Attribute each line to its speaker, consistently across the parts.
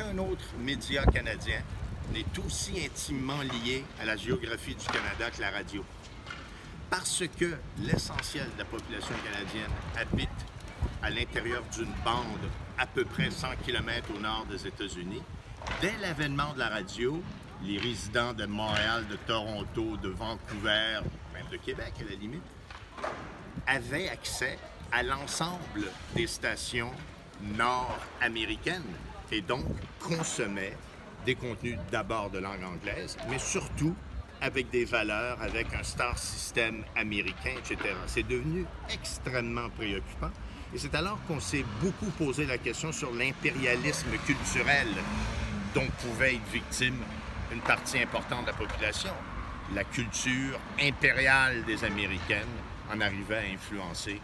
Speaker 1: aucun autre média canadien n'est aussi intimement lié à la géographie du Canada que la radio. Parce que l'essentiel de la population canadienne habite à l'intérieur d'une bande à peu près 100 km au nord des États-Unis, dès l'avènement de la radio, les résidents de Montréal, de Toronto, de Vancouver, même de Québec à la limite, avaient accès à l'ensemble des stations nord-américaines et donc consommaient des contenus d'abord de langue anglaise, mais surtout avec des valeurs, avec un star system américain, etc. C'est devenu extrêmement préoccupant. Et c'est alors qu'on s'est beaucoup posé la question sur l'impérialisme culturel dont pouvait être victime une partie importante de la population. La culture impériale des Américaines en arrivait à influencer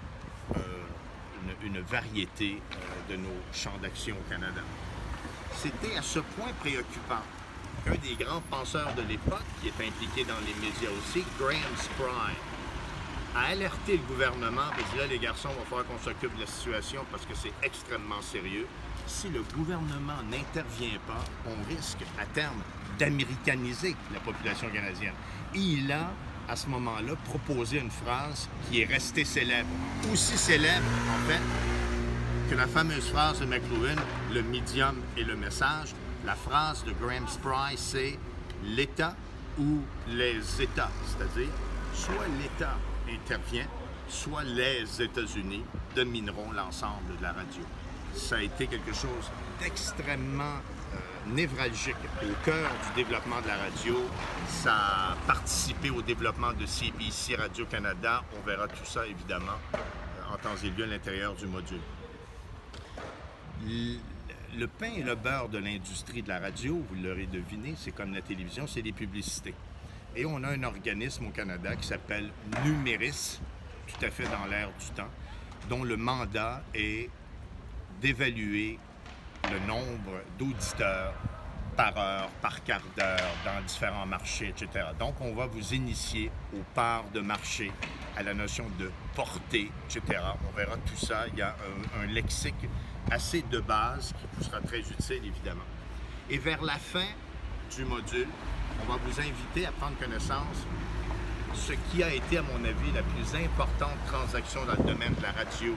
Speaker 1: une variété de nos champs d'action au Canada. C'était à ce point préoccupant qu'un des grands penseurs de l'époque, qui est impliqué dans les médias aussi, Graham Spry, a alerté le gouvernement et dit là, les garçons, il va falloir qu'on s'occupe de la situation parce que c'est extrêmement sérieux. Si le gouvernement n'intervient pas, on risque à terme d'américaniser la population canadienne. Et il a, à ce moment-là, proposé une phrase qui est restée célèbre. Aussi célèbre, en fait, que la fameuse phrase de McLuhan, le médium et le message. La phrase de Graham Spry, c'est « l'État ou les États », c'est-à-dire soit l'État intervient, soit les États-Unis domineront l'ensemble de la radio. Ça a été quelque chose d'extrêmement névralgique au cœur du développement de la radio. Ça a participé au développement de CBC Radio-Canada. On verra tout ça, évidemment, en temps et lieu à l'intérieur du module. Le pain et le beurre de l'industrie de la radio, vous l'aurez deviné, c'est comme la télévision, c'est les publicités. Et on a un organisme au Canada qui s'appelle Numéris, tout à fait dans l'ère du temps, dont le mandat est d'évaluer le nombre d'auditeurs par heure, par quart d'heure, dans différents marchés, etc. Donc, on va vous initier aux parts de marché, à la notion de portée, etc. On verra tout ça. Il y a un lexique assez de base qui vous sera très utile, évidemment. Et vers la fin du module, on va vous inviter à prendre connaissance de ce qui a été, à mon avis, la plus importante transaction dans le domaine de la radio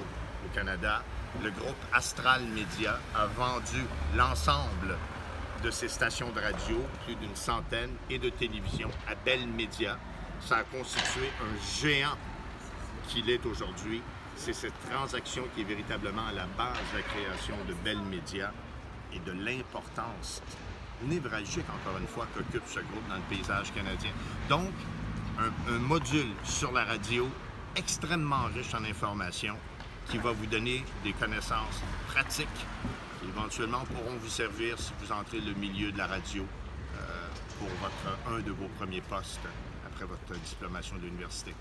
Speaker 1: au Canada. Le groupe Astral Media a vendu l'ensemble de ses stations de radio, plus d'une centaine, et de télévision à Bell Media. Ça a constitué un géant qu'il est aujourd'hui. C'est cette transaction qui est véritablement à la base de la création de Bell Media et de l'importance névralgique, encore une fois, qu'occupe ce groupe dans le paysage canadien. Donc, un module sur la radio extrêmement riche en informations qui va vous donner des connaissances pratiques qui éventuellement pourront vous servir si vous entrez le milieu de la radio pour un de vos premiers postes après votre diplomation de l'université.